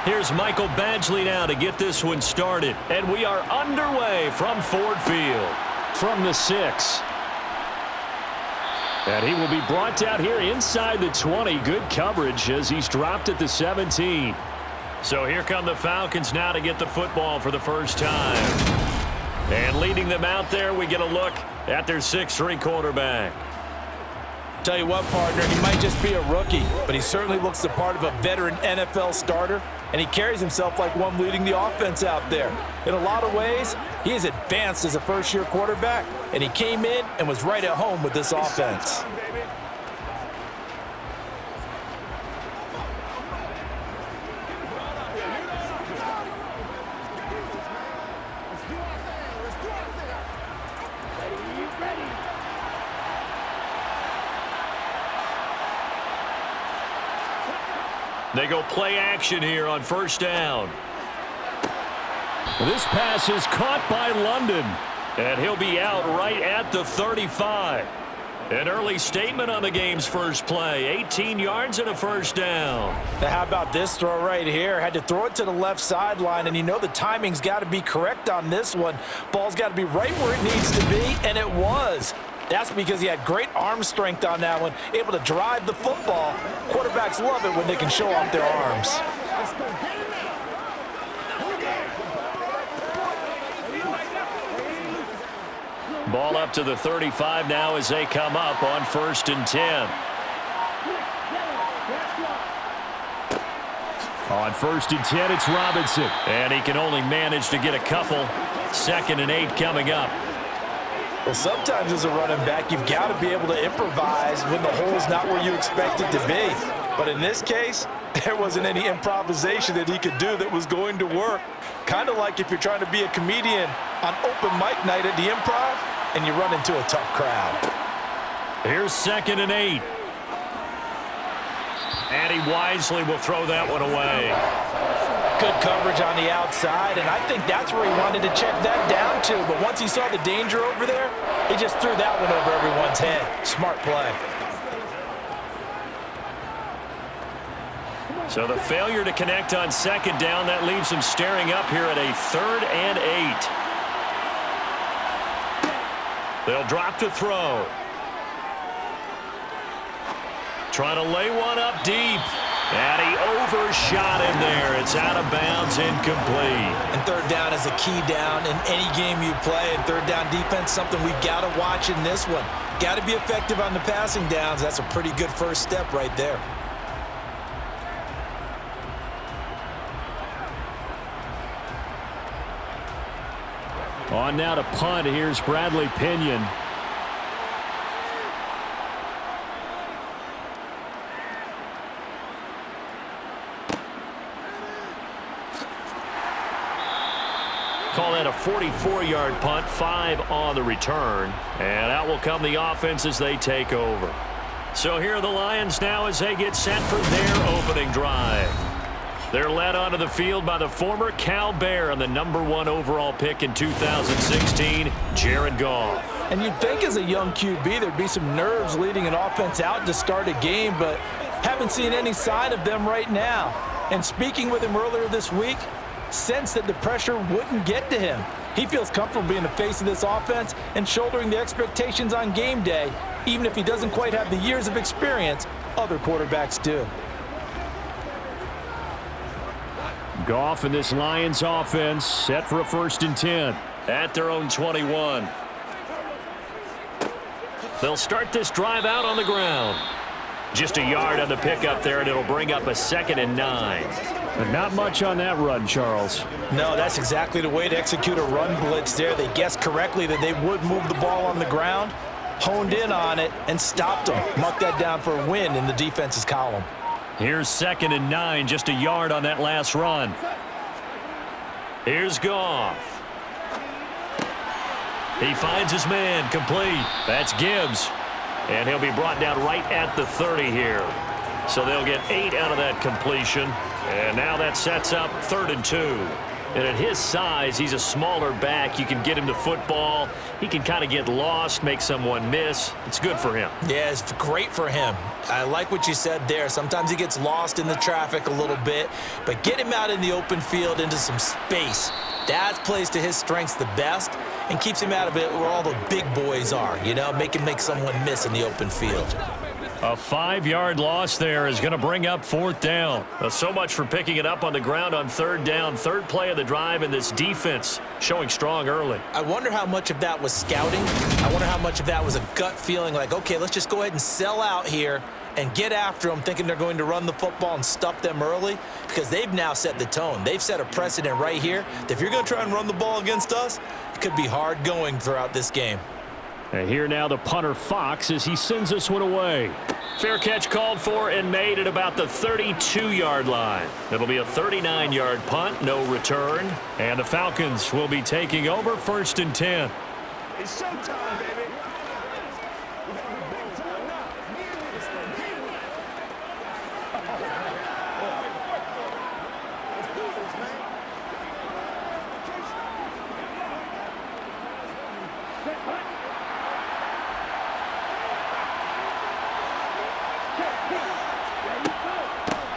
Here's Michael Badgley now to get this one started. And we are underway from Ford Field. From the 6. And he will be brought down here inside the 20. Good coverage as he's dropped at the 17. So here come the Falcons now to get the football for the first time. And leading them out there, we get a look at their 6'3" quarterback. Tell you what, partner, he might just be a rookie, but he certainly looks the part of a veteran NFL starter, and he carries himself like one leading the offense out there. In a lot of ways, he is advanced as a first-year quarterback, and he came in and was right at home with this offense. They go play action here on first down. This pass is caught by London, and he'll be out right at the 35. An early statement on the game's first play. 18 yards and a first down. Now how about this throw right here? Had to throw it to the left sideline, and you know the timing's got to be correct on this one. Ball's got to be right where it needs to be, and it was. That's because he had great arm strength on that one, able to drive the football. Quarterbacks love it when they can show off their arms. Ball up to the 35 now as they come up on 1st and 10. On 1st and 10, it's Robinson. And he can only manage to get a couple. 2nd and 8 coming up. Well, sometimes as a running back, you've got to be able to improvise when the hole's not where you expect it to be. But in this case, there wasn't any improvisation that he could do that was going to work. Kind of like if you're trying to be a comedian on open mic night at the Improv and you run into a tough crowd. Here's 2nd and 8. And he wisely will throw that one away. Good coverage on the outside, and I think that's where he wanted to check that down to. But once he saw the danger over there, he just threw that one over everyone's head. Smart play. So the failure to connect on 2nd down, that leaves him staring up here at a 3rd and 8. They'll drop to throw. Trying to lay one up deep. And he overshot him there. It's out of bounds, incomplete. And 3rd down is a key down in any game you play. And 3rd down defense, something we've got to watch in this one. Got to be effective on the passing downs. That's a pretty good first step right there. On now to punt. Here's Bradley Pinion. Call that a 44-yard punt, 5 on the return. And out will come the offense as they take over. So here are the Lions now as they get set for their opening drive. They're led onto the field by the former Cal Bear and the #1 overall pick in 2016, Jared Goff. And you'd think as a young QB there'd be some nerves leading an offense out to start a game, but haven't seen any sign of them right now. And speaking with him earlier this week, sensed that the pressure wouldn't get to him. He feels comfortable being the face of this offense and shouldering the expectations on game day, even if he doesn't quite have the years of experience other quarterbacks do. Goff and this Lions offense set for a 1st and 10 at their own 21. They'll start this drive out on the ground. Just a yard on the pickup there, and it'll bring up a 2nd and 9. But not much on that run, Charles. No, that's exactly the way to execute a run blitz there. They guessed correctly that they would move the ball on the ground, honed in on it, and stopped them. Mark that down for a win in the defense's column. Here's 2nd and 9, just a yard on that last run. Here's Goff. He finds his man, complete. That's Gibbs. And he'll be brought down right at the 30 here. So they'll get 8 out of that completion. And now that sets up 3rd and 2. And at his size, he's a smaller back. You can get him to football. He can kind of get lost, make someone miss. It's good for him. Yeah, it's great for him. I like what you said there. Sometimes he gets lost in the traffic a little bit, but get him out in the open field into some space. That plays to his strengths the best and keeps him out of it where all the big boys are, you know, make someone miss in the open field. A 5-yard loss there is going to bring up 4th down. So much for picking it up on the ground on 3rd down. 3rd play of the drive, and this defense showing strong early. I wonder how much of that was scouting. I wonder how much of that was a gut feeling like, okay, let's just go ahead and sell out here and get after them, thinking they're going to run the football and stuff them early, because they've now set the tone. They've set a precedent right here that if you're going to try and run the ball against us, it could be hard going throughout this game. And here now the punter Fox as he sends this one away. Fair catch called for and made at about the 32-yard line. It'll be a 39-yard punt, no return. And the Falcons will be taking over 1st and 10. It's showtime, baby.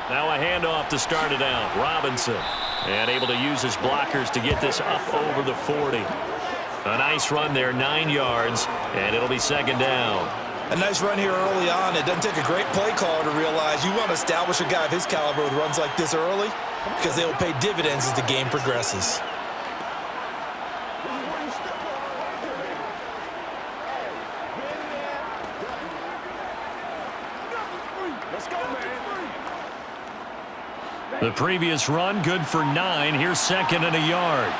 Now a handoff to start it out. Robinson, and able to use his blockers to get this up over the 40. A nice run there, 9 yards, and it'll be 2nd down. A nice run here early on. It doesn't take a great play caller to realize you want to establish a guy of his caliber with runs like this early, because they will pay dividends as the game progresses. The previous run, good for 9. Here's 2nd and a yard.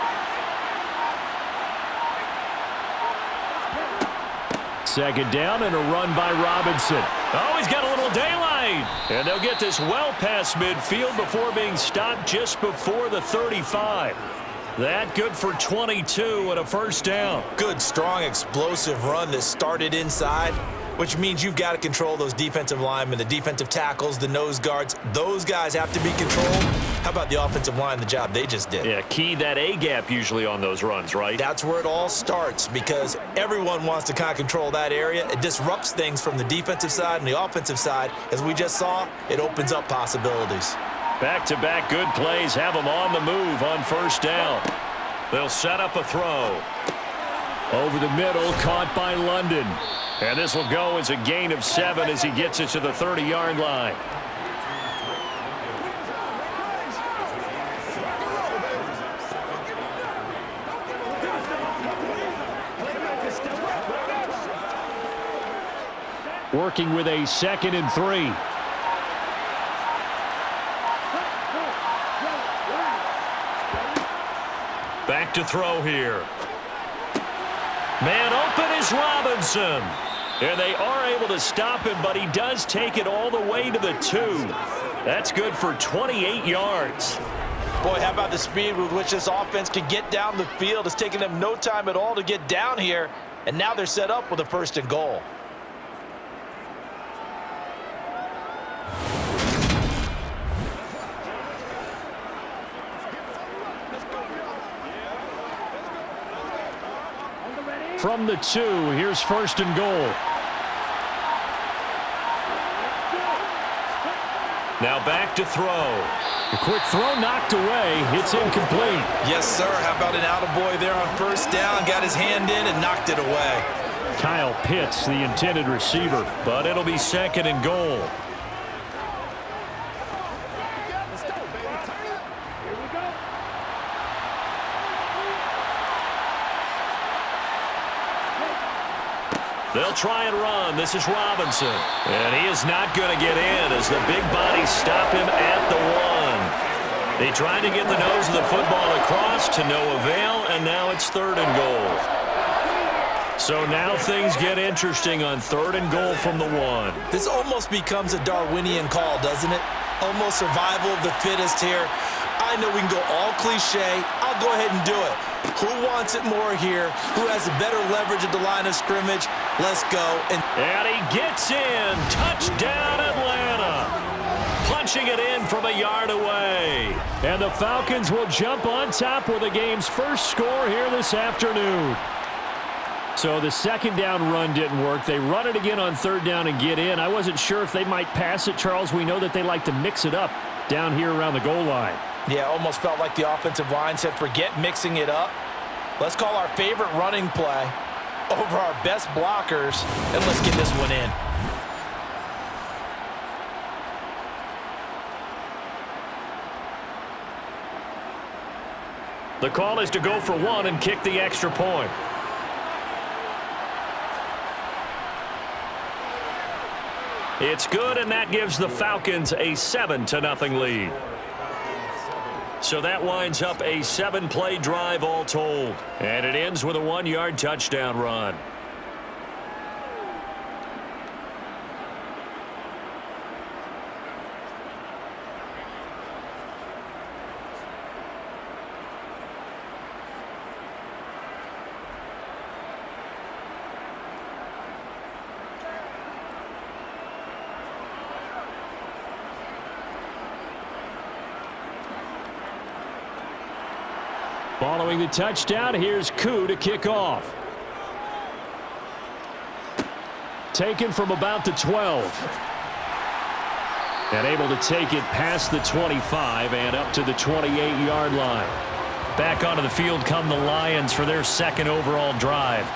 Second down and a run by Robinson. Oh, he's got a little daylight. And they'll get this well past midfield before being stopped just before the 35. That good for 22 and a 1st down. Good, strong, explosive run that started inside, which means you've got to control those defensive linemen, the defensive tackles, the nose guards. Those guys have to be controlled. How about the offensive line, the job they just did? Yeah, key that A-gap usually on those runs, right? That's where it all starts, because everyone wants to kind of control that area. It disrupts things from the defensive side and the offensive side. As we just saw, it opens up possibilities. Back-to-back good plays have them on the move on 1st down. They'll set up a throw. Over the middle, caught by London. And this will go as a gain of 7 as he gets it to the 30-yard line. Working with a 2nd and 3. Back to throw here. Man open is Robinson. And they are able to stop him, but he does take it all the way to the 2. That's good for 28 yards. Boy, how about the speed with which this offense can get down the field? It's taken them no time at all to get down here, and now they're set up with a 1st and goal. From the 2, here's 1st and goal. Now back to throw. A quick throw knocked away. It's incomplete. Yes, sir. How about an attaboy there on 1st down? Got his hand in and knocked it away. Kyle Pitts, the intended receiver, but it'll be 2nd and goal. They'll try and run. This is Robinson. And he is not going to get in as the big bodies stop him at the 1. They tried to get the nose of the football across to no avail, and now it's 3rd and goal. So now things get interesting on 3rd and goal from the 1. This almost becomes a Darwinian call, doesn't it? Almost survival of the fittest here. I know we can go all cliche. I'll go ahead and do it. Who wants it more here? Who has a better leverage at the line of scrimmage? Let's go. And he gets in. Touchdown, Atlanta. launching it in from a yard away. And the Falcons will jump on top with the game's first score here this afternoon. So the second down run didn't work. They run it again on third down and get in. I wasn't sure if they might pass it, Charles. We know that they like to mix it up down here around the goal line. Yeah, almost felt like the offensive line said, forget mixing it up. Let's call our favorite running play over our best blockers, and let's get this one in. The call is to go for one and kick the extra point. It's good, and that gives the Falcons a 7-0 lead. So that winds up a 7-play drive all told. And it ends with a 1-yard touchdown run. Following the touchdown, here's Koo to kick off. Taken from about the 12. And able to take it past the 25 and up to the 28-yard line. Back onto the field come the Lions for their second overall drive.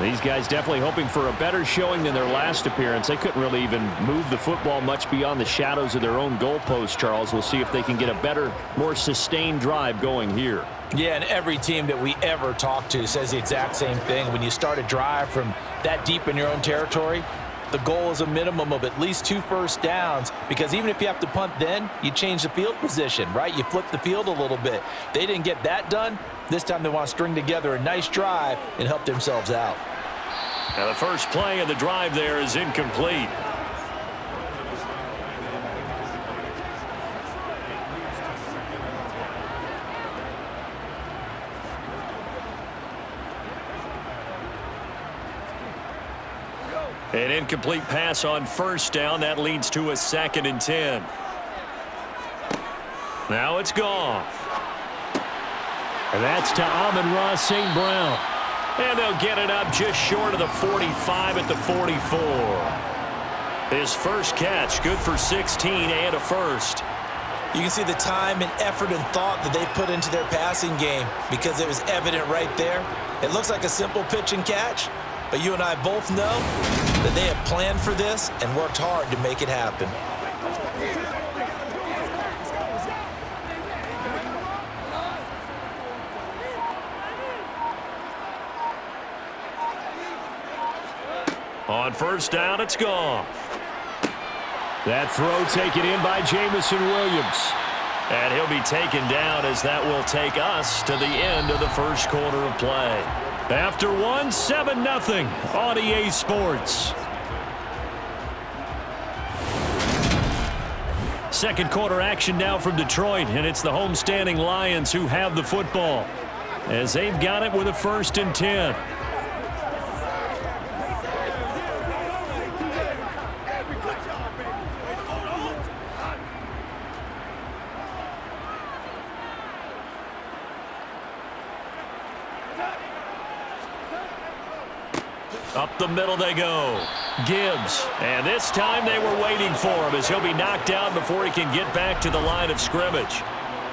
These guys definitely hoping for a better showing than their last appearance. They couldn't really even move the football much beyond the shadows of their own goalpost, Charles. We'll see if they can get a better, more sustained drive going here. Yeah, and every team that we ever talk to says the exact same thing. When you start a drive from that deep in your own territory, the goal is a minimum of at least 2 first downs, because even if you have to punt then, you change the field position, right? You flip the field a little bit. They didn't get that done. This time they want to string together a nice drive and help themselves out. Now the first play of the drive there is incomplete. An incomplete pass on first down. That leads to a 2nd and 10. Now it's Goff. And that's to Amon-Ra St. Brown. And they'll get it up just short of the 45 at the 44. His first catch, good for 16 and a first. You can see the time and effort and thought that they put into their passing game, because it was evident right there. It looks like a simple pitch and catch, but you and I both know that they have planned for this and worked hard to make it happen. On first down, it's Goff. That throw taken in by Jamison Williams. And he'll be taken down, as that will take us to the end of the first quarter of play. After one, 7-0 on EA Sports. Second quarter action now from Detroit, and it's the homestanding Lions who have the football, as they've got it with a 1st and 10. Up the middle they go. Gibbs. And this time they were waiting for him, as he'll be knocked down before he can get back to the line of scrimmage.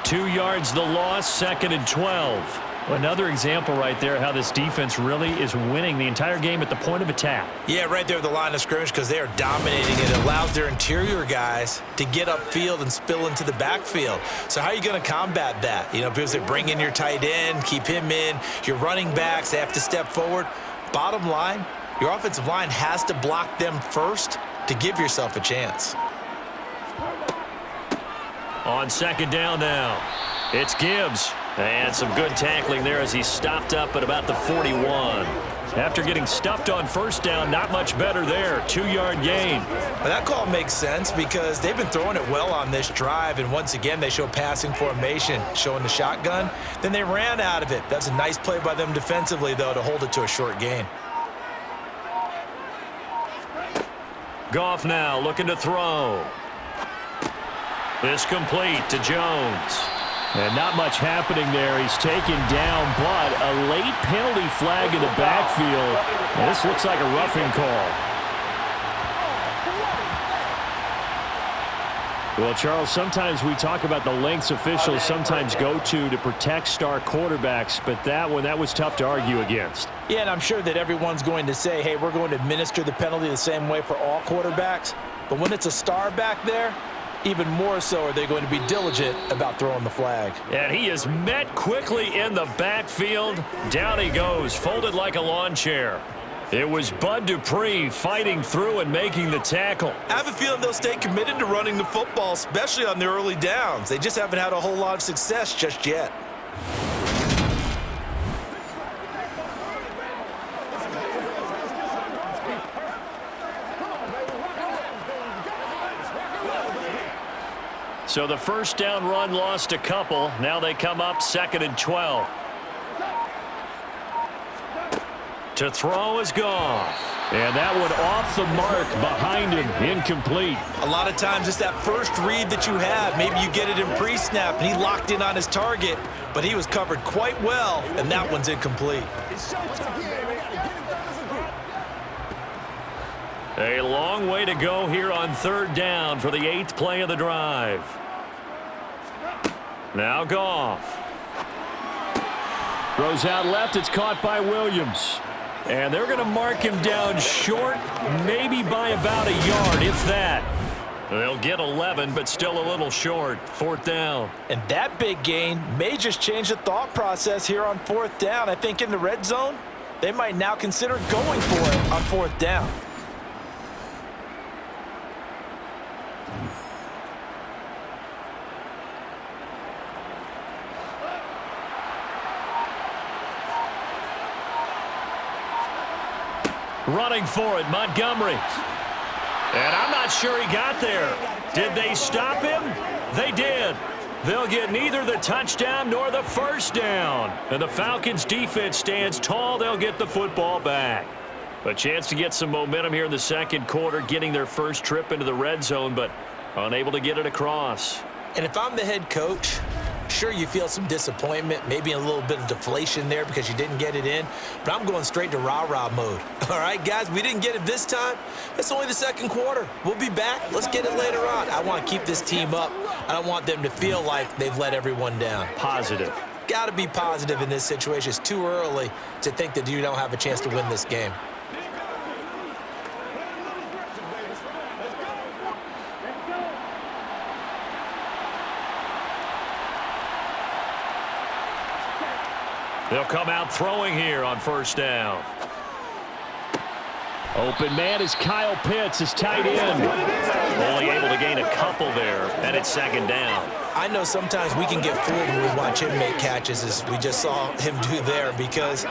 2 yards the loss, 2nd and 12. Another example right there how this defense really is winning the entire game at the point of attack. Yeah, right there at the line of scrimmage, because they are dominating. It allows their interior guys to get upfield and spill into the backfield. So how are you going to combat that? You know, because they bring in your tight end, keep him in. Your running backs, they have to step forward. Bottom line, your offensive line has to block them first to give yourself a chance. On second down now, it's Gibbs. And some good tackling there as he stopped up at about the 41. After getting stuffed on first down, not much better there. 2-yard gain. Well, that call makes sense because they've been throwing it well on this drive, and once again they show passing formation, showing the shotgun. Then they ran out of it. That's a nice play by them defensively, though, to hold it to a short gain. Goff now looking to throw. This complete to Jones. And not much happening there. He's taken down, but a late penalty flag in the backfield. And this looks like a roughing call. Well, Charles, sometimes we talk about the lengths officials sometimes go to protect star quarterbacks, but that was tough to argue against. Yeah, and I'm sure that everyone's going to say, hey, we're going to administer the penalty the same way for all quarterbacks. But when it's a star back there, even more so are they going to be diligent about throwing the flag. And he is met quickly in the backfield. Down he goes, folded like a lawn chair. It was Bud Dupree fighting through and making the tackle. I have a feeling they'll stay committed to running the football, especially on their early downs. They just haven't had a whole lot of success just yet. So the first down run lost a couple. Now they come up 2nd and 12. To throw is Goff. And that one off the mark behind him, incomplete. A lot of times it's that first read that you have. Maybe you get it in pre-snap, and he locked in on his target, but he was covered quite well, and that one's incomplete. A long way to go here on 3rd down for the 8th play of the drive. Now Goff. Throws out left. It's caught by Williams. And they're going to mark him down short, maybe by about a yard, if that. They'll get 11, but still a little short. 4th down. And that big gain may just change the thought process here on 4th down. I think in the red zone, they might now consider going for it on 4th down. Running for it, Montgomery. And I'm not sure he got there. Did they stop him? They did. They'll get neither the touchdown nor the first down. And the Falcons defense stands tall. They'll get the football back. A chance to get some momentum here in the 2nd quarter, getting their first trip into the red zone, but unable to get it across. And if I'm the head coach, sure, you feel some disappointment, maybe a little bit of deflation there because you didn't get it in, but I'm going straight to rah-rah mode. All right, guys, we didn't get it this time. It's only the 2nd quarter. We'll be back. Let's get it later on. I want to keep this team up. I don't want them to feel like they've let everyone down. Positive. Got to be positive in this situation. It's too early to think that you don't have a chance to win this game. They'll come out throwing here on 1st down. Open man is Kyle Pitts, his tight end. Only able to gain a couple there, and it's 2nd down. I know sometimes we can get fooled when we watch him make catches, as we just saw him do there, because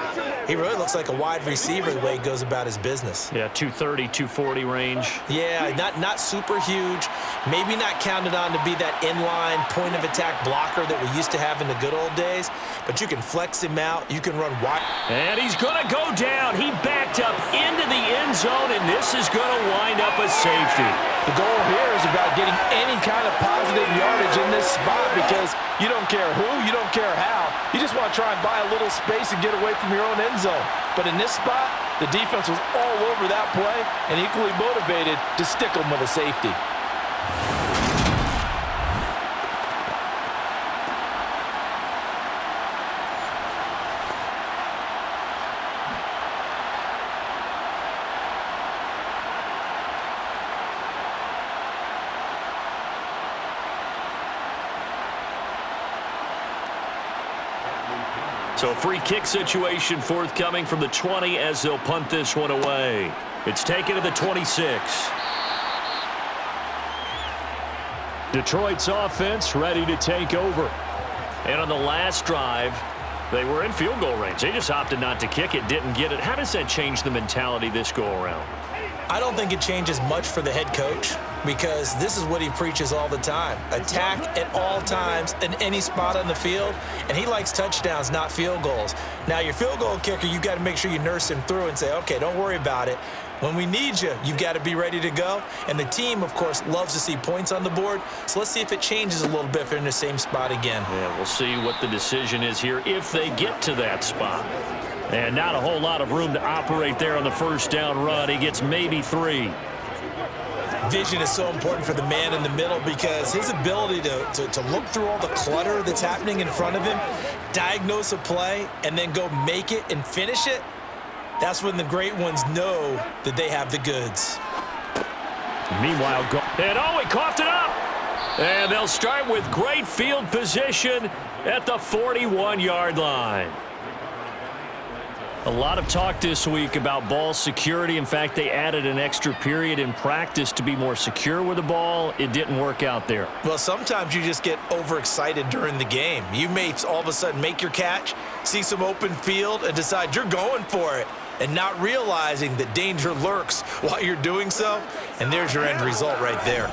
he really looks like a wide receiver the way he goes about his business. Yeah, 230, 240 range. Yeah, not super huge. Maybe not counted on to be that inline point-of-attack blocker that we used to have in the good old days, but you can flex him out. You can run wide. And he's going to go down. He backed up into the end zone, and this is going to wind up a safety. The goal here is about getting any kind of positive yardage in this spot, because you don't care who, you don't care how. You just want to try and buy a little space and get away from your own end zone. But in this spot, the defense was all over that play and equally motivated to stick them with a safety. So free kick situation forthcoming from the 20 as they'll punt this one away. It's taken to the 26. Detroit's offense ready to take over. And on the last drive, they were in field goal range. They just opted not to kick it, didn't get it. How does that change the mentality this go around? I don't think it changes much for the head coach. because this is what he preaches all the time. Attack at all times in any spot on the field, and he likes touchdowns, not field goals. Now, your field goal kicker, you got to make sure you nurse him through and say, okay, don't worry about it. When we need you, you've got to be ready to go. And the team, of course, loves to see points on the board. So let's see if it changes a little bit if they're in the same spot again. Yeah, we'll see what the decision is here if they get to that spot. And not a whole lot of room to operate there on the first down run. He gets maybe 3. Vision is so important for the man in the middle because his ability to look through all the clutter that's happening in front of him, diagnose a play, and then go make it and finish it, that's when the great ones know that they have the goods. Meanwhile, he coughed it up. And they'll start with great field position at the 41-yard line. A lot of talk this week about ball security. In fact, they added an extra period in practice to be more secure with the ball. It didn't work out there. Well, sometimes you just get overexcited during the game. You may all of a sudden make your catch, see some open field, and decide you're going for it, and not realizing that danger lurks while you're doing so. And there's your end result right there.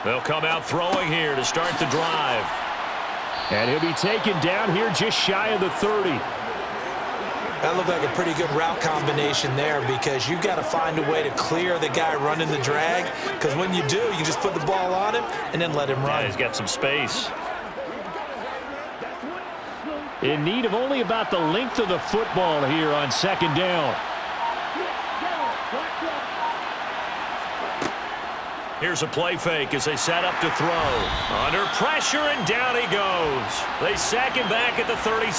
They'll come out throwing here to start the drive. And he'll be taken down here just shy of the 30. That looked like a pretty good route combination there because you've got to find a way to clear the guy running the drag, because when you do, you just put the ball on him and then let him run. Yeah, he's got some space. In need of only about the length of the football here on second down. Here's a play fake as they set up to throw. Under pressure, and down he goes. They sack him back at the 36.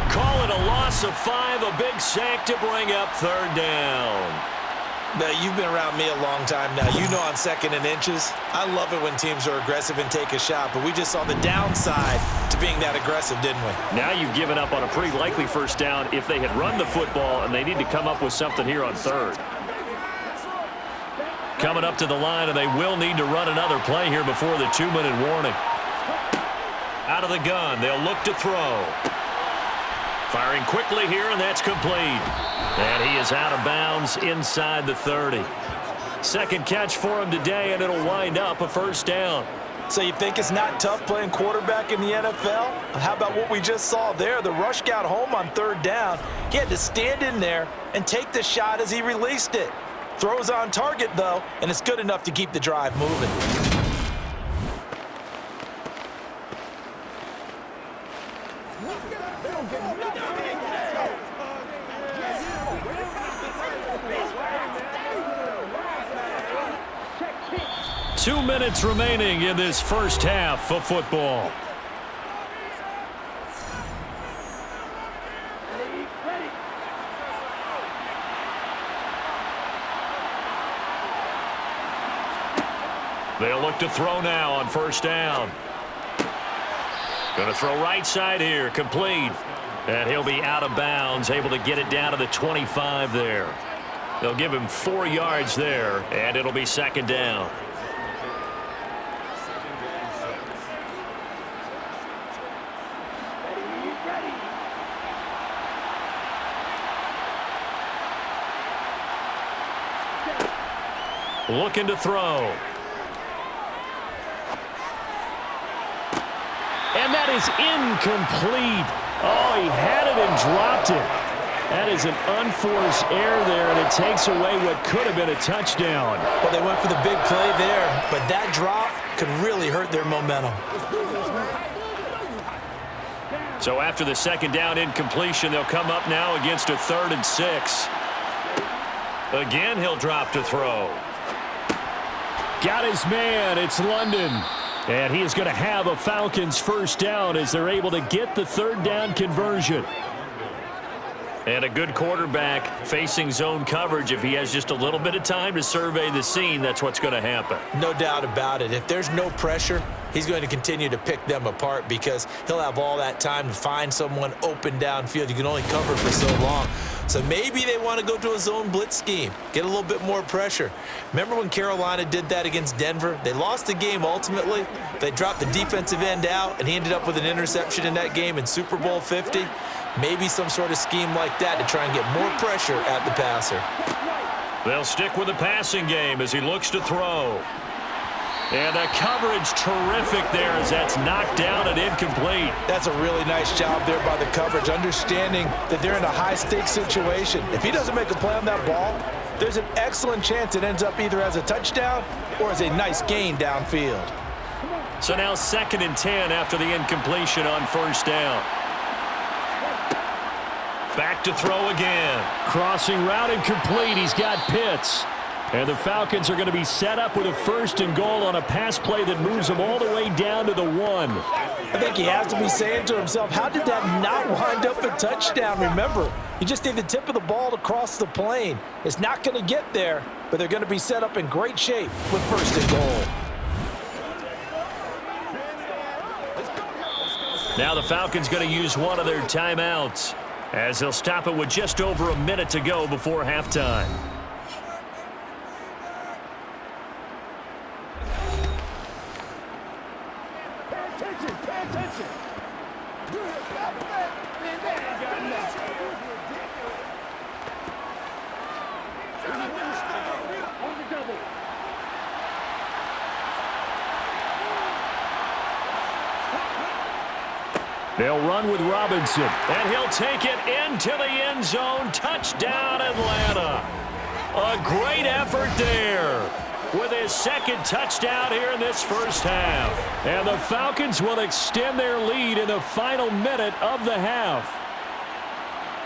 Call it a loss of 5, a big sack to bring up third down. Now, you've been around me a long time now. You know on second and inches, I love it when teams are aggressive and take a shot, but we just saw the downside to being that aggressive, didn't we? Now you've given up on a pretty likely first down if they had run the football, and they need to come up with something here on third. Coming up to the line, and they will need to run another play here before the 2-minute warning. Out of the gun, they'll look to throw. Firing quickly here, and that's complete. And he is out of bounds inside the 30. Second catch for him today, and it'll wind up a first down. So you think it's not tough playing quarterback in the NFL? How about what we just saw there? The rush got home on third down. He had to stand in there and take the shot as he released it. Throws on target, though, and it's good enough to keep the drive moving. Two minutes remaining in this first half of football. They'll look to throw now on first down. Going to throw right side here, complete. And he'll be out of bounds, able to get it down to the 25 there. They'll give him 4 yards there, and it'll be second down. Looking to throw. And that is incomplete. Oh, he had it and dropped it. That is an unforced error there, and it takes away what could have been a touchdown. Well, they went for the big play there, but that drop could really hurt their momentum. So after the second down incompletion, they'll come up now against a 3rd and 6. Again, he'll drop to throw. Got his man. It's London. And he is going to have a Falcons first down as they're able to get the third down conversion. And a good quarterback facing zone coverage. If he has just a little bit of time to survey the scene, that's what's going to happen. No doubt about it. If there's no pressure, he's going to continue to pick them apart because he'll have all that time to find someone open downfield. You can only cover for so long. So maybe they want to go to a zone blitz scheme, get a little bit more pressure. Remember when Carolina did that against Denver? They lost the game ultimately. They dropped the defensive end out, and he ended up with an interception in that game in Super Bowl 50. Maybe some sort of scheme like that to try and get more pressure at the passer. They'll stick with the passing game as he looks to throw. And the coverage terrific there as that's knocked down and incomplete. That's a really nice job there by the coverage, understanding that they're in a high-stakes situation. If he doesn't make a play on that ball, there's an excellent chance it ends up either as a touchdown or as a nice gain downfield. So now 2nd and 10 after the incompletion on 1st down. Back to throw again. Crossing route incomplete. He's got Pitts. And the Falcons are going to be set up with a 1st and goal on a pass play that moves them all the way down to the 1. I think he has to be saying to himself, how did that not wind up a touchdown? Remember, you just need the tip of the ball to cross the plane. It's not going to get there, but they're going to be set up in great shape with 1st and goal. Now the Falcons going to use one of their timeouts as they'll stop it with just over a minute to go before halftime. They'll run with Robinson. And he'll take it into the end zone. Touchdown, Atlanta. A great effort there with his 2nd touchdown here in this 1st half. And the Falcons will extend their lead in the final minute of the half.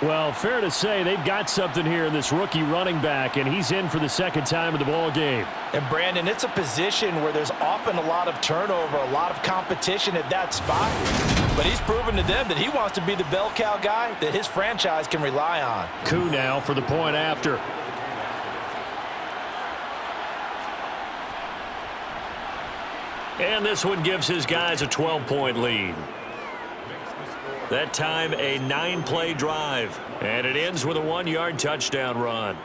Well, fair to say they've got something here in this rookie running back, and he's in for the 2nd time of the ball game. And Brandon, it's a position where there's often a lot of turnover, a lot of competition at that spot. But he's proven to them that he wants to be the bell cow guy that his franchise can rely on. Coup now for the point after. And this one gives his guys a 12-point lead. That time a 9-play drive. And it ends with a 1-yard touchdown run.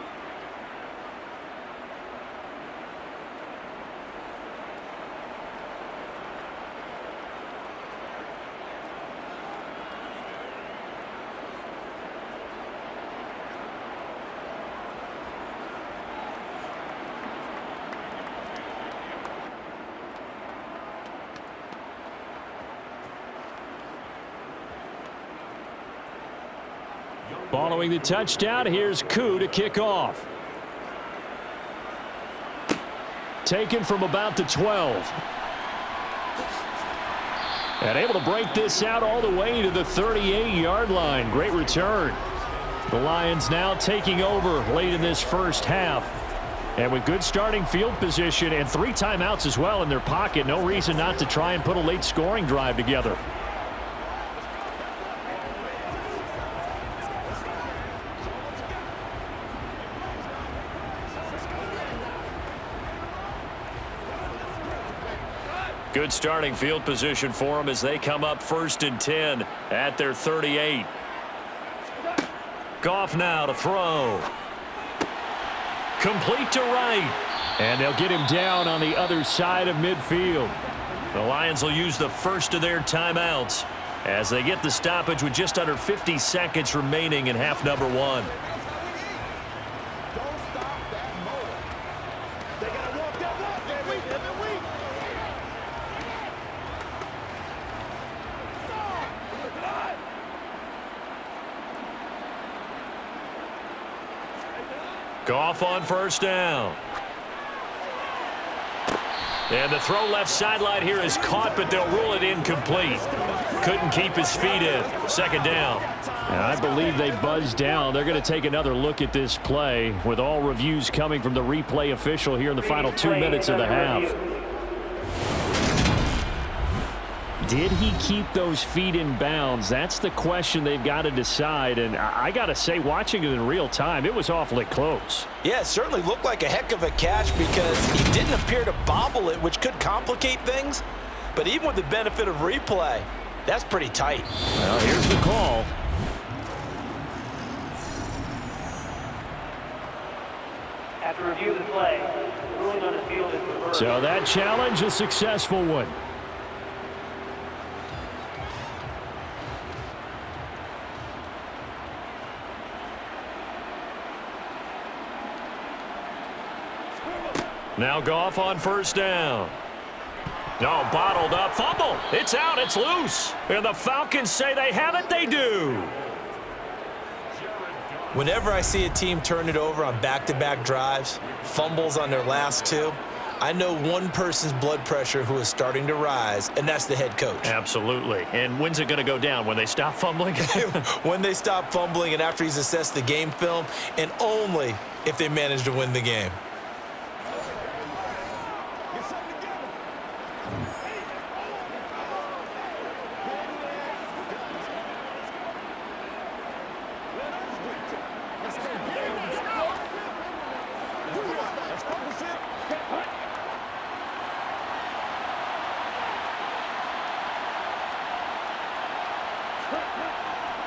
Following the touchdown, here's Koo to kick off. Taken from about the 12. And able to break this out all the way to the 38-yard line. Great return. The Lions now taking over late in this 1st half. And with good starting field position and 3 timeouts as well in their pocket, no reason not to try and put a late scoring drive together. Good starting field position for them as they come up 1st and 10 at their 38. Goff now to throw. Complete to right. And they'll get him down on the other side of midfield. The Lions will use the 1st of their timeouts as they get the stoppage with just under 50 seconds remaining in half number 1. Goff on 1st down. And the throw left sideline here is caught, but they'll rule it incomplete. Couldn't keep his feet in. 2nd down. And I believe they buzzed down. They're going to take another look at this play with all reviews coming from the replay official here in the final 2 minutes of the half. Did he keep those feet in bounds? That's the question they've got to decide. And I got to say, watching it in real time, it was awfully close. Yeah, it certainly looked like a heck of a catch because he didn't appear to bobble it, which could complicate things. But even with the benefit of replay, that's pretty tight. Well, here's the call. To review the play, ruling on the field is reversed. So that challenge, a successful one. Now Goff on first down. No, bottled up. Fumble. It's out. It's loose. And the Falcons say they have it. They do. Whenever I see a team turn it over on back-to-back drives, fumbles on their last two, I know one person's blood pressure who is starting to rise, and that's the head coach. Absolutely. And when's it going to go down? When they stop fumbling? When they stop fumbling and after he's assessed the game film, and only if they manage to win the game.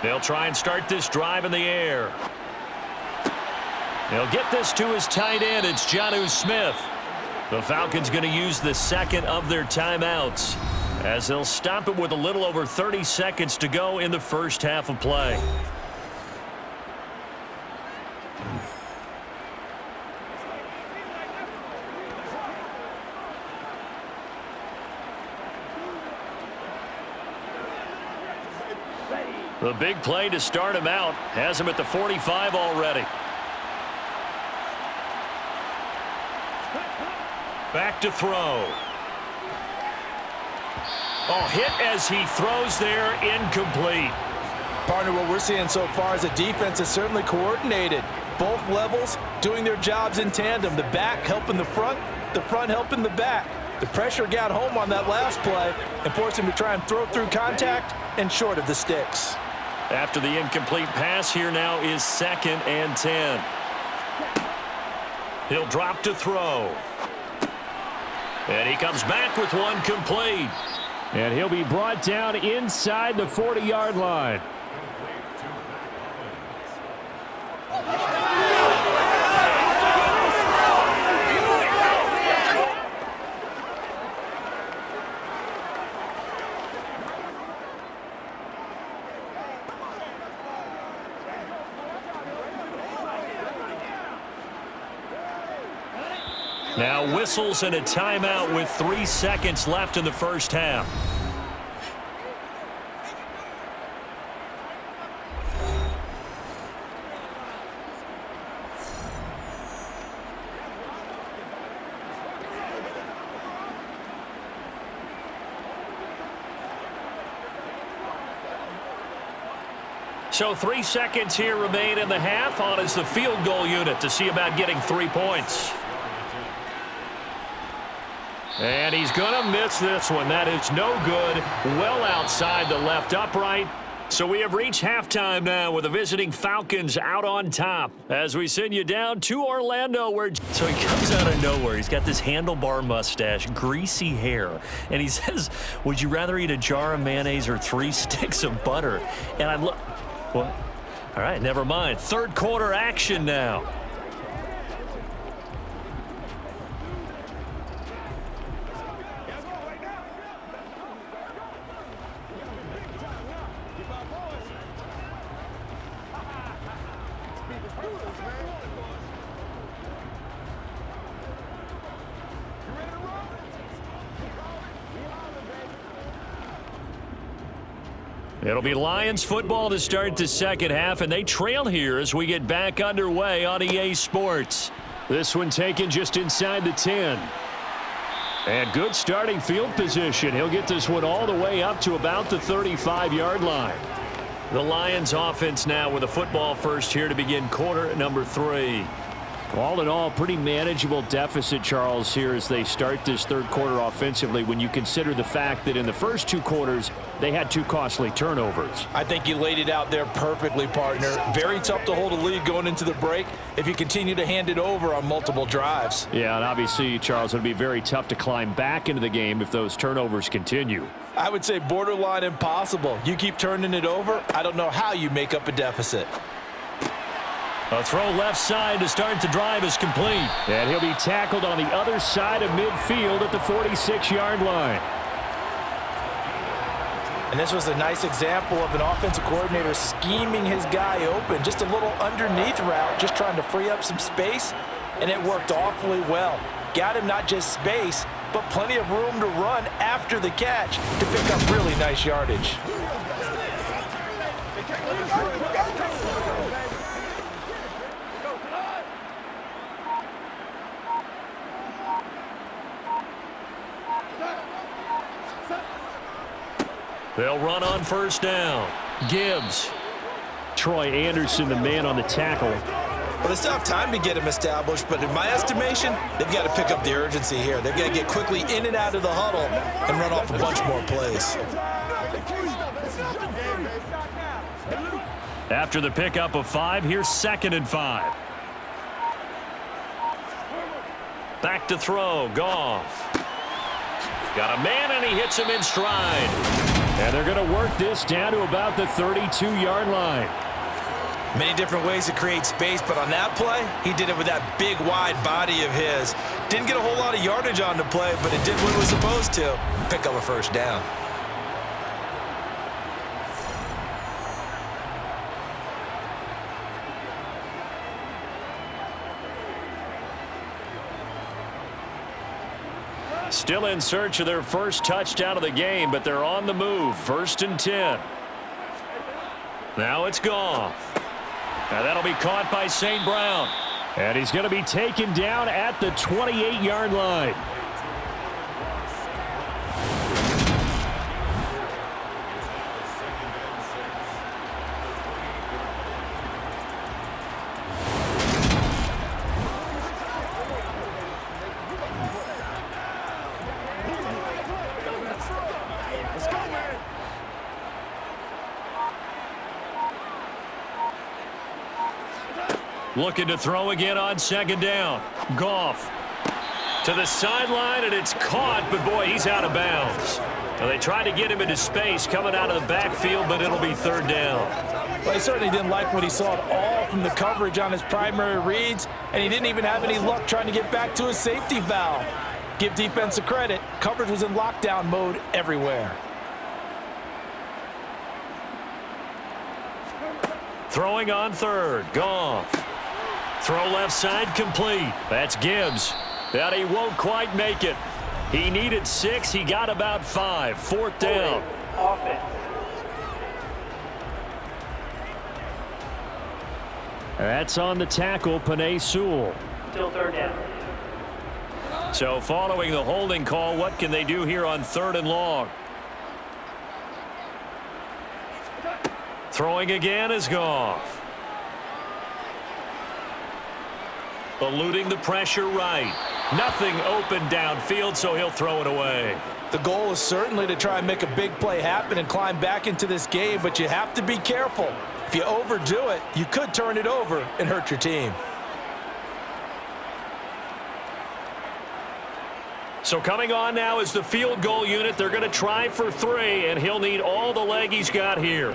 They'll try and start this drive in the air. They'll get this to his tight end. It's Jonnu Smith. The Falcons going to use the second of their timeouts as they'll stop it with a little over 30 seconds to go in the first half of play. The big play to start him out has him at the 45 already. Back to throw. Oh, hit as he throws there, incomplete. Partner, what we're seeing so far is a defense that's certainly coordinated. Both levels doing their jobs in tandem. The back helping the front helping the back. The pressure got home on that last play and forced him to try and throw through contact and short of the sticks. After the incomplete pass, here now is 2nd and 10. He'll drop to throw. And he comes back with one complete. And he'll be brought down inside the 40-yard line. Now whistles and a timeout with 3 seconds left in the first half. So 3 seconds here remain in the half. On is the field goal unit to see about getting 3 points. And he's going to miss this one. That is no good. Well outside the left upright. So we have reached halftime now with the visiting Falcons out on top as we send you down to Orlando. So he comes out of nowhere. He's got this handlebar mustache, greasy hair, and he says, would you rather eat a jar of mayonnaise or 3 sticks of butter? And I look, what? All right, never mind. Third quarter action now. It'll be Lions football to start the second half, and they trail here as we get back underway on EA Sports. This one taken just inside the 10. And good starting field position. He'll get this one all the way up to about the 35-yard line. The Lions offense now with a football first here to begin quarter number 3. All in all, pretty manageable deficit, Charles, here as they start this third quarter offensively when you consider the fact that in the first 2 quarters, they had 2 costly turnovers. I think you laid it out there perfectly, partner. Very tough to hold a lead going into the break if you continue to hand it over on multiple drives. Yeah, and obviously, Charles, it'll be very tough to climb back into the game if those turnovers continue. I would say borderline impossible. You keep turning it over, I don't know how you make up a deficit. A throw left side to start the drive is complete. And he'll be tackled on the other side of midfield at the 46-yard line. And this was a nice example of an offensive coordinator scheming his guy open. Just a little underneath route, just trying to free up some space, and it worked awfully well. Got him not just space, but plenty of room to run after the catch to pick up really nice yardage. They'll run on first down. Gibbs. Troy Anderson, the man on the tackle. Well, they still have time to get him established, but in my estimation, they've got to pick up the urgency here. They've got to get quickly in and out of the huddle and run off a bunch more plays. After the pickup of 5, here's 2nd and 5. Back to throw. Goff. Got a man, and he hits him in stride. And they're going to work this down to about the 32-yard line. Many different ways to create space, but on that play, he did it with that big, wide body of his. Didn't get a whole lot of yardage on the play, but it did what it was supposed to. Pick up a first down. Still in search of their first touchdown of the game, but they're on the move. 1st and 10. Now it's Goff. Now that'll be caught by St. Brown. And he's going to be taken down at the 28-yard line. Looking to throw again on 2nd down. Goff to the sideline, and it's caught, but boy, he's out of bounds. Now, they tried to get him into space coming out of the backfield, but it'll be 3rd down. Well, he certainly didn't like what he saw at all from the coverage on his primary reads, and he didn't even have any luck trying to get back to his safety valve. Give defense a credit. Coverage was in lockdown mode everywhere. Throwing on 3rd. Goff. Throw left side complete. That's Gibbs. That he won't quite make it. He needed 6. He got about 5. 4th down. Offense. That's on the tackle, Penei Sewell. Still 3rd down. So following the holding call, what can they do here on 3rd and long? Throwing again is Goff. Eluding the pressure right. Nothing open downfield, so he'll throw it away. The goal is certainly to try and make a big play happen and climb back into this game, but you have to be careful. If you overdo it, you could turn it over and hurt your team. So coming on now is the field goal unit. They're going to try for 3, and he'll need all the leg he's got here.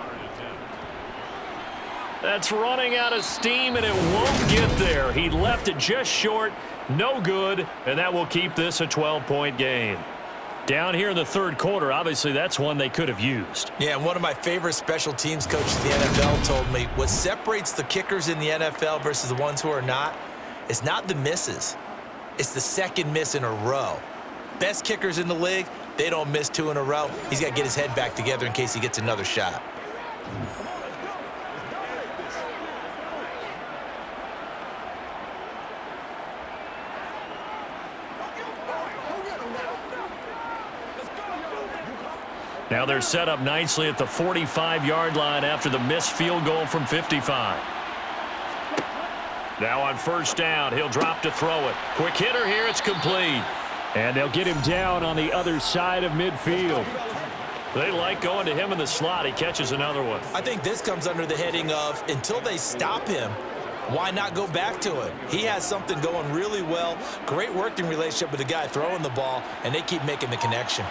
That's running out of steam, and it won't get there. He left it just short. No good, and that will keep this a 12-point game. Down here in the 3rd quarter, obviously that's one they could have used. Yeah, and one of my favorite special teams coaches in the NFL told me what separates the kickers in the NFL versus the ones who are not is not the misses. It's the 2nd miss in a row. Best kickers in the league, they don't miss 2 in a row. He's got to get his head back together in case he gets another shot. Now they're set up nicely at the 45-yard line after the missed field goal from 55. Now on 1st down, he'll drop to throw it. Quick hitter here, it's complete. And they'll get him down on the other side of midfield. They like going to him in the slot. He catches another one. I think this comes under the heading of until they stop him, why not go back to him? He has something going really well. Great working relationship with the guy throwing the ball, and they keep making the connection.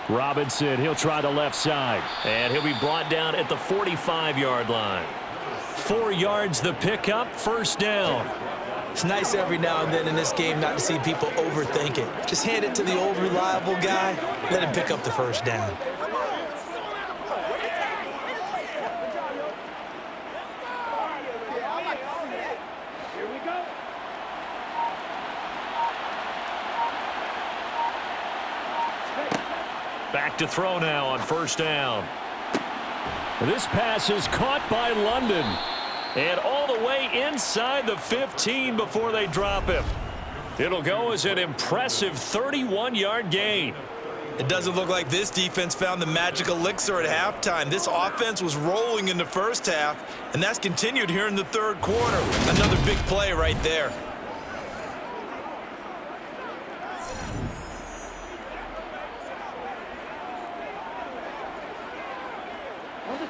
Robinson, he'll try the left side. And he'll be brought down at the 45-yard line. 4 yards the pickup, first down. It's nice every now and then in this game not to see people overthink it. Just hand it to the old reliable guy, let him pick up the first down. Back to throw now on first down. This pass is caught by London. And all the way inside the 15 before they drop him. It'll go as an impressive 31-yard gain. It doesn't look like this defense found the magic elixir at halftime. This offense was rolling in the first half, and that's continued here in the third quarter. Another big play right there.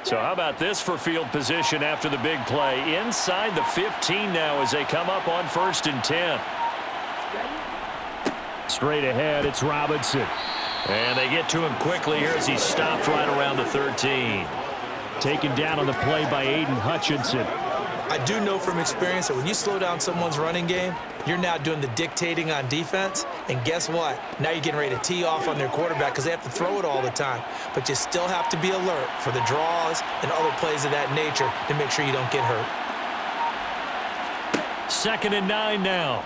So how about this for field position after the big play? Inside the 15 now as they come up on 1st and 10. Straight ahead, it's Robinson. And they get to him quickly here as he stopped right around the 13. Taken down on the play by Aiden Hutchinson. I do know from experience that when you slow down someone's running game, you're now doing the dictating on defense. And guess what? Now you're getting ready to tee off on their quarterback because they have to throw it all the time. But you still have to be alert for the draws and other plays of that nature to make sure you don't get hurt. 2nd and 9 now.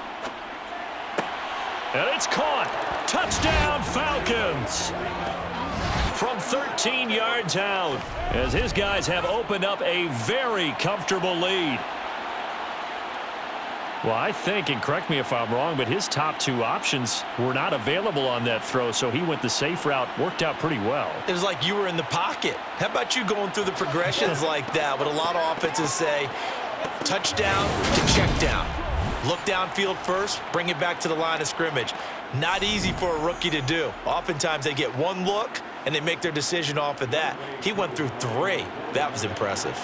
And it's caught. Touchdown, Falcons. From 13 yards out, as his guys have opened up a very comfortable lead. Well, I think, and correct me if I'm wrong, but his top 2 options were not available on that throw, so he went the safe route, worked out pretty well. It was like you were in the pocket. How about you going through the progressions like that? What a lot of offenses say, touchdown to check down. Look downfield first, bring it back to the line of scrimmage. Not easy for a rookie to do. Oftentimes they get one look, and they make their decision off of that. He went through 3. That was impressive.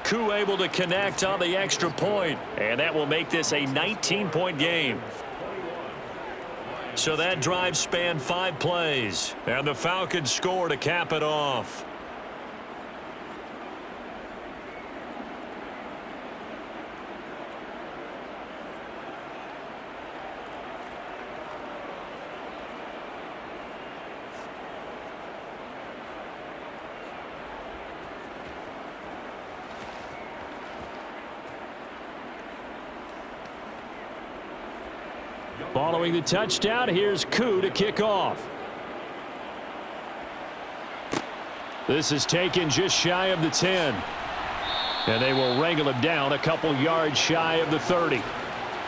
Koo able to connect on the extra point, and that will make this a 19-point game. So that drive spanned 5 plays, and the Falcons score to cap it off. Following the touchdown, here's Koo to kick off. This is taken just shy of the 10. And they will wrangle him down a couple yards shy of the 30.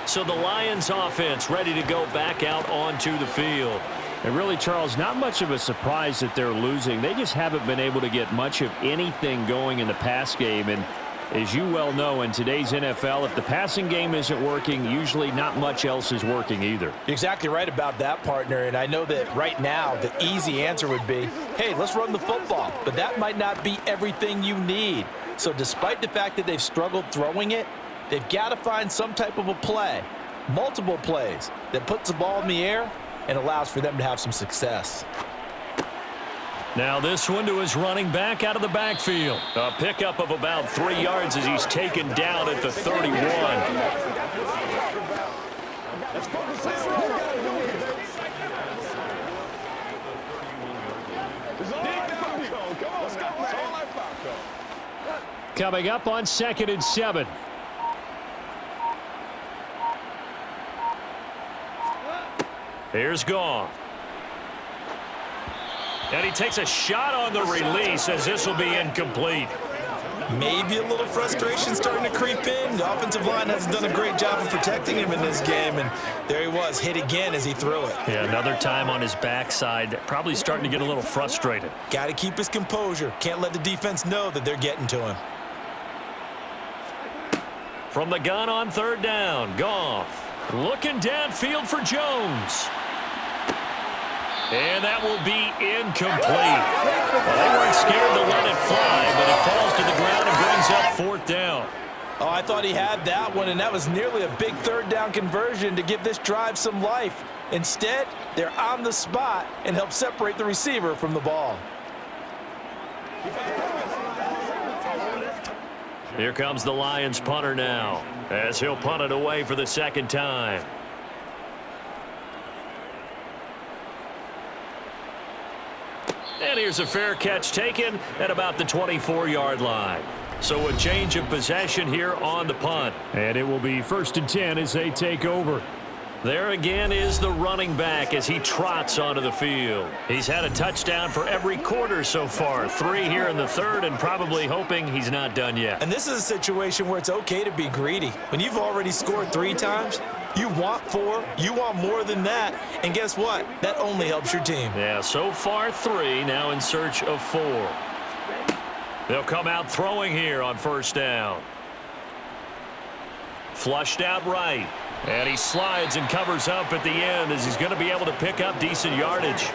So the Lions offense ready to go back out onto the field. And really, Charles, not much of a surprise that they're losing. They just haven't been able to get much of anything going in the pass game. And as you well know, in today's NFL, if the passing game isn't working, usually not much else is working either. You're exactly right about that, partner. And I know that right now the easy answer would be, hey, let's run the football. But that might not be everything you need. So despite the fact that they've struggled throwing it, they've got to find some type of a play, multiple plays, that puts the ball in the air and allows for them to have some success. Now this one to his running back out of the backfield. A pickup of about 3 yards as he's taken down at the 31. Coming up on 2nd and 7. Here's Goff. And he takes a shot on the release as this will be incomplete. Maybe a little frustration starting to creep in. The offensive line hasn't done a great job of protecting him in this game, and there he was, hit again as he threw it. Yeah, another time on his backside, probably starting to get a little frustrated. Got to keep his composure. Can't let the defense know that they're getting to him. From the gun on 3rd down, Goff looking downfield for Jones. And that will be incomplete. Well, they weren't scared to let it fly, but it falls to the ground and brings up 4th down. Oh, I thought he had that one, and that was nearly a big third down conversion to give this drive some life. Instead, they're on the spot and help separate the receiver from the ball. Here comes the Lions punter now, as he'll punt it away for the second time. And here's a fair catch taken at about the 24-yard line. So a change of possession here on the punt. And it will be 1st and 10 as they take over. There again is the running back as he trots onto the field. He's had a touchdown for every quarter so far. 3 here in the third, and probably hoping he's not done yet. And this is a situation where it's okay to be greedy. When you've already scored 3 times, you want 4, you want more than that. And guess what? That only helps your team. Yeah, so far 3, now in search of 4. They'll come out throwing here on 1st down. Flushed out right. And he slides and covers up at the end as he's going to be able to pick up decent yardage.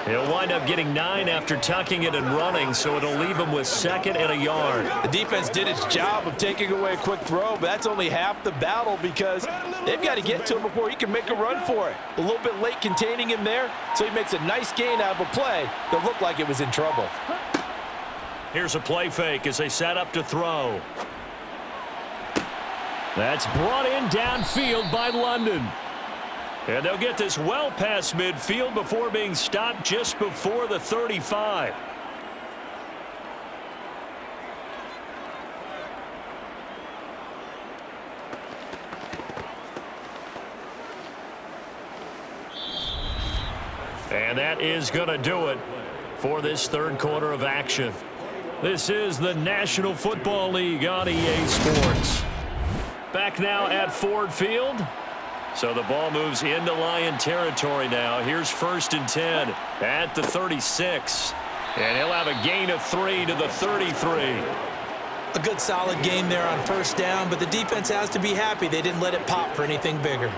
He'll wind up getting 9 after tucking it and running, so it'll leave him with 2nd and a yard. The defense did its job of taking away a quick throw, but that's only half the battle because they've got to get to him before he can make a run for it. A little bit late containing him there, so he makes a nice gain out of a play that looked like it was in trouble. Here's a play fake as they set up to throw. That's brought in downfield by London. And they'll get this well past midfield before being stopped just before the 35. And that is going to do it for this third quarter of action. This is the National Football League on EA Sports. Back now at Ford Field. So the ball moves into Lion territory now. Here's 1st and 10 at the 36. And he'll have a gain of 3 to the 33. A good solid game there on 1st down, but the defense has to be happy they didn't let it pop for anything bigger.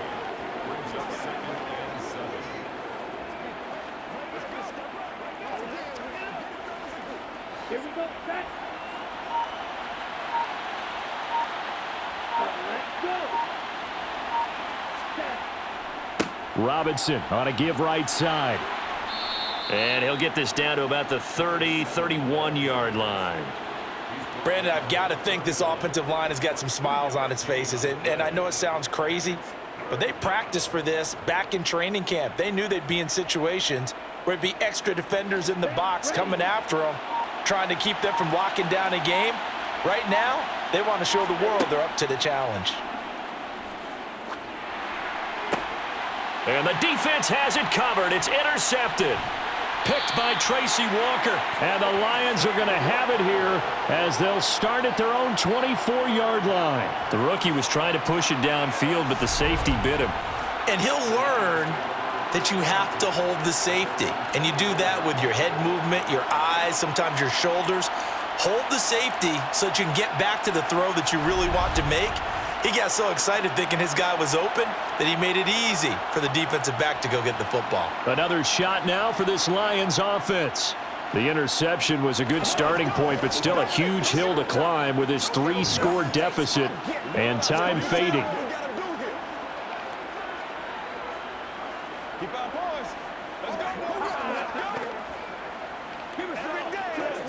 Here we go. Set. Let's go. Robinson on a give right side. And he'll get this down to about the 30, 31-yard line. Brandon, I've got to think this offensive line has got some smiles on its faces. And I know it sounds crazy, but they practiced for this back in training camp. They knew they'd be in situations where it'd be extra defenders in the box coming after them, trying to keep them from locking down a game. Right now, they want to show the world they're up to the challenge. And the defense has it covered. It's intercepted. Picked by Tracy Walker. And the Lions are going to have it here as they'll start at their own 24-yard line. The rookie was trying to push it downfield, but the safety bit him. And he'll learn that you have to hold the safety. And you do that with your head movement, your eyes, sometimes your shoulders. Hold the safety so that you can get back to the throw that you really want to make. He got so excited thinking his guy was open that he made it easy for the defensive back to go get the football. Another shot now for this Lions offense. The interception was a good starting point, but still a huge hill to climb with his 3-score deficit and time fading. Keep our poise. Let's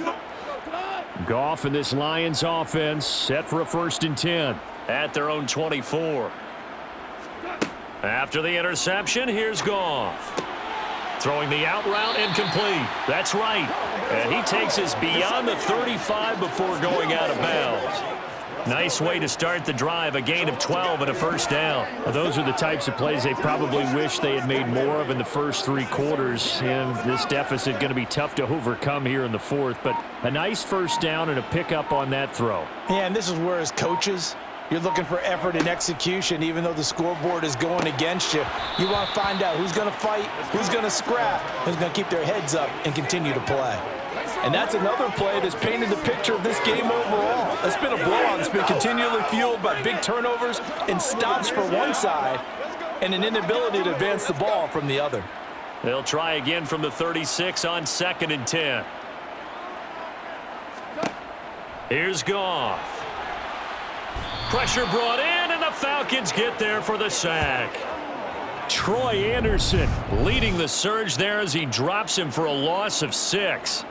go. Goff and this Lions offense set for a 1st and 10. At their own 24. After the interception, here's Goff. Throwing the out route incomplete. That's right. And he takes us beyond the 35 before going out of bounds. Nice way to start the drive, a gain of 12 and a 1st down. Well, those are the types of plays they probably wish they had made more of in the first 3 quarters. And this deficit going to be tough to overcome here in the 4th. But a nice 1st down and a pickup on that throw. Yeah, and this is where as coaches, you're looking for effort and execution, even though the scoreboard is going against you. You want to find out who's going to fight, who's going to scrap, who's going to keep their heads up and continue to play. And that's another play that's painted the picture of this game overall. It's been a blowout. It's been continually fueled by big turnovers and stops for one side and an inability to advance the ball from the other. They'll try again from the 36 on 2nd and 10. Here's Goff. Pressure brought in, and the Falcons get there for the sack. Troy Anderson leading the surge there as he drops him for a loss of 6.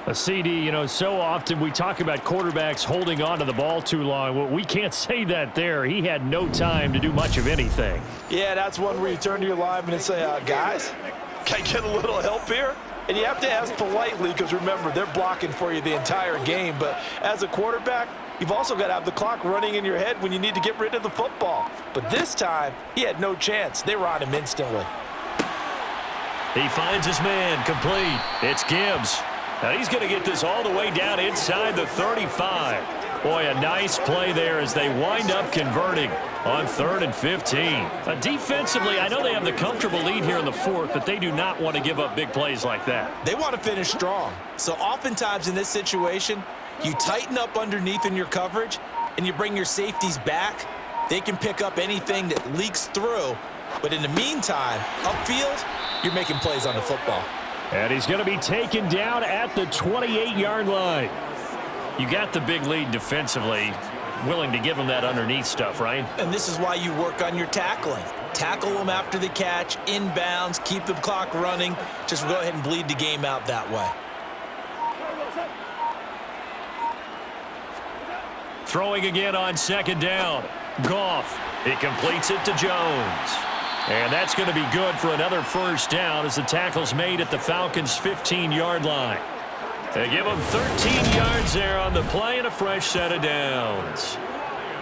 A CD, you know, so often we talk about quarterbacks holding on to the ball too long. Well, we can't say that there. He had no time to do much of anything. Yeah, that's one where you turn to your lineman and say, guys, can I get a little help here? And you have to ask politely because, remember, they're blocking for you the entire game. But as a quarterback, you've also got to have the clock running in your head when you need to get rid of the football. But this time, he had no chance. They were on him instantly. He finds his man complete. It's Gibbs. Now he's going to get this all the way down inside the 35. Boy, a nice play there as they wind up converting on 3rd and 15. Defensively, I know they have the comfortable lead here in the 4th, but they do not want to give up big plays like that. They want to finish strong. So oftentimes in this situation, you tighten up underneath in your coverage, and you bring your safeties back. They can pick up anything that leaks through. But in the meantime, upfield, you're making plays on the football. And he's going to be taken down at the 28-yard line. You got the big lead defensively, willing to give him that underneath stuff, right? And this is why you work on your tackling. Tackle them after the catch, inbounds, keep the clock running. Just go ahead and bleed the game out that way. Throwing again on 2nd down. Goff. He completes it to Jones. And that's going to be good for another 1st down as the tackle's made at the Falcons' 15-yard line. They give him 13 yards there on the play and a fresh set of downs.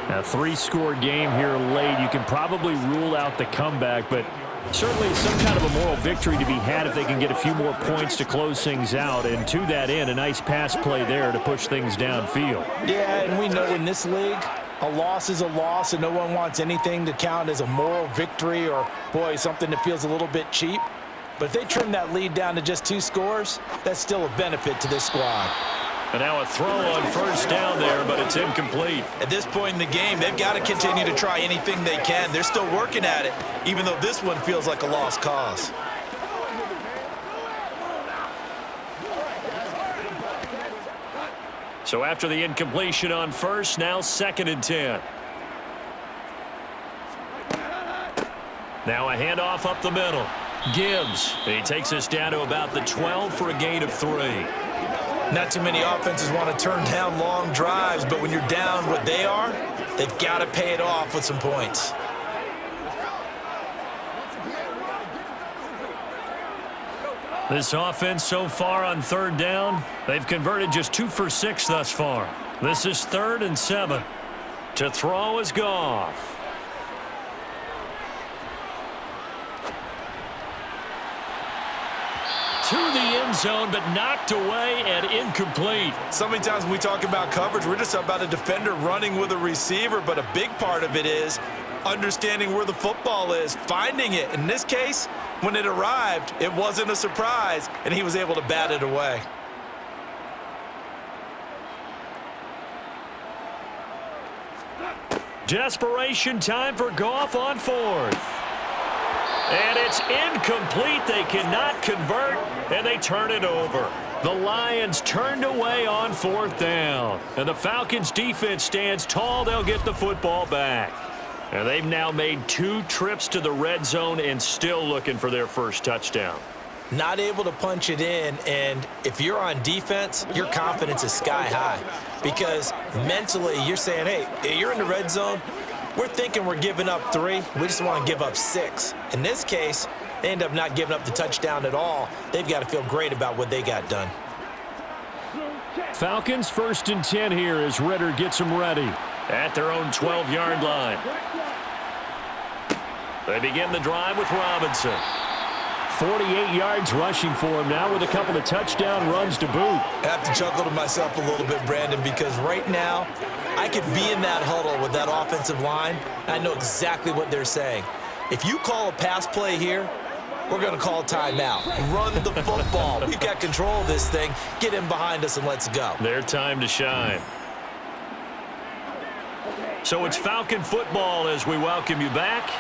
A 3-score game here late. You can probably rule out the comeback, but certainly some kind of a moral victory to be had if they can get a few more points to close things out. And to that end, a nice pass play there to push things downfield. Yeah, and we know in this league, a loss is a loss, and no one wants anything to count as a moral victory or, boy, something that feels a little bit cheap. But if they trim that lead down to just 2 scores, that's still a benefit to this squad. And now a throw on 1st down there, but it's incomplete. At this point in the game, they've got to continue to try anything they can. They're still working at it, even though this one feels like a lost cause. So after the incompletion on 1st, now 2nd and 10. Now a handoff up the middle. Gibbs. He takes us down to about the 12 for a gain of 3. Not too many offenses want to turn down long drives, but when you're down what they are, they've got to pay it off with some points. This offense so far on 3rd down, they've converted just 2 for 6 thus far. This is 3rd and 7. To throw is Goff. To the end zone, but knocked away and incomplete. So many times when we talk about coverage, we're just about a defender running with a receiver, but a big part of it is understanding where the football is, finding it. In this case, when it arrived, it wasn't a surprise, and he was able to bat it away. Desperation time for Goff on 4th. And it's incomplete. They cannot convert, and they turn it over. The Lions turned away on 4th down. And the Falcons defense stands tall. They'll get the football back. And they've now made 2 trips to the red zone and still looking for their 1st touchdown. Not able to punch it in, and if you're on defense, your confidence is sky high. Because mentally, you're saying, hey, you're in the red zone. We're thinking we're giving up 3. We just want to give up 6. In this case, they end up not giving up the touchdown at all. They've got to feel great about what they got done. Falcons 1st and 10 here as Ritter gets them ready. At their own 12-yard line. They begin the drive with Robinson. 48 yards rushing for him now with a couple of touchdown runs to boot. I have to chuckle to myself a little bit, Brandon, because right now I could be in that huddle with that offensive line. I know exactly what they're saying. If you call a pass play here, we're going to call timeout. Run the football. We've got control of this thing. Get in behind us and let's go. Their time to shine. So it's Falcon football as we welcome you back.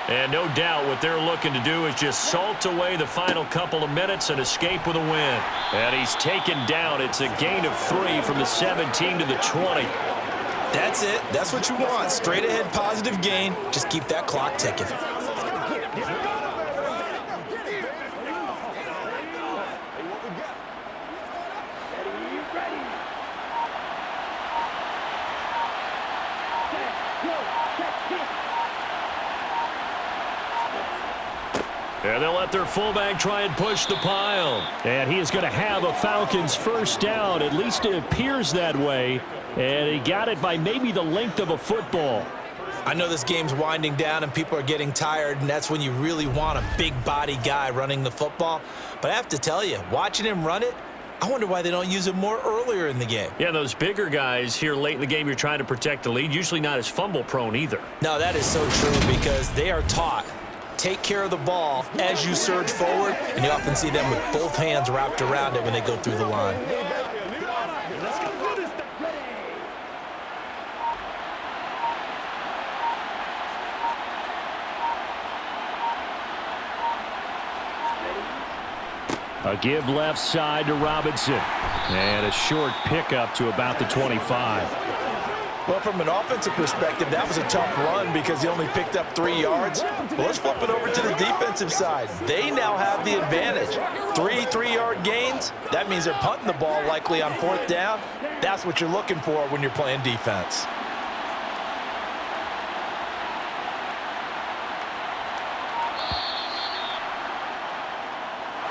And no doubt what they're looking to do is just salt away the final couple of minutes and escape with a win. And he's taken down. It's a gain of 3 from the 17 to the 20. That's it. That's what you want. Straight ahead positive gain. Just keep that clock ticking. And they'll let their fullback try and push the pile. And he is going to have a Falcons first down. At least it appears that way. And he got it by maybe the length of a football. I know this game's winding down and people are getting tired, and that's when you really want a big body guy running the football. But I have to tell you, watching him run it, I wonder why they don't use him more earlier in the game. Yeah, those bigger guys here late in the game, you're trying to protect the lead, usually not as fumble prone either. No, that is so true because they are taught. Take care of the ball as you surge forward, and you often see them with both hands wrapped around it when they go through the line. A give left side to Robinson. And a short pickup to about the 25. Well, from an offensive perspective, that was a tough run because he only picked up 3 yards. But let's flip it over to the defensive side. They now have the advantage. 3 3-yard gains. That means they're punting the ball likely on 4th down. That's what you're looking for when you're playing defense.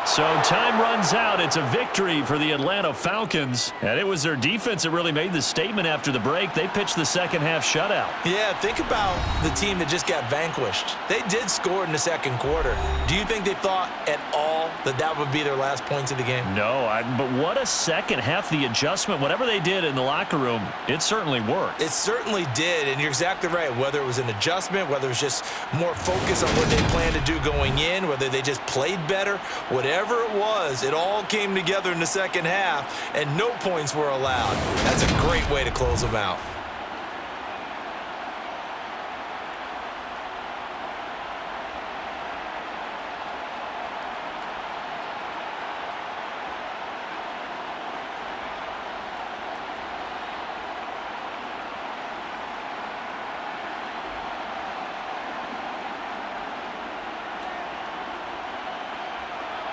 So time runs out. It's a victory for the Atlanta Falcons. And it was their defense that really made the statement after the break. They pitched the second half shutout. Yeah, think about the team that just got vanquished. They did score in the second quarter. Do you think they thought at all that that would be their last points of the game? No, but what a second half. The adjustment, whatever they did in the locker room, it certainly worked. It certainly did, and you're exactly right. Whether it was an adjustment, whether it was just more focus on what they planned to do going in, whether they just played better, whatever it was, it all came together in the second half, and no points were allowed. That's a great way to close them out.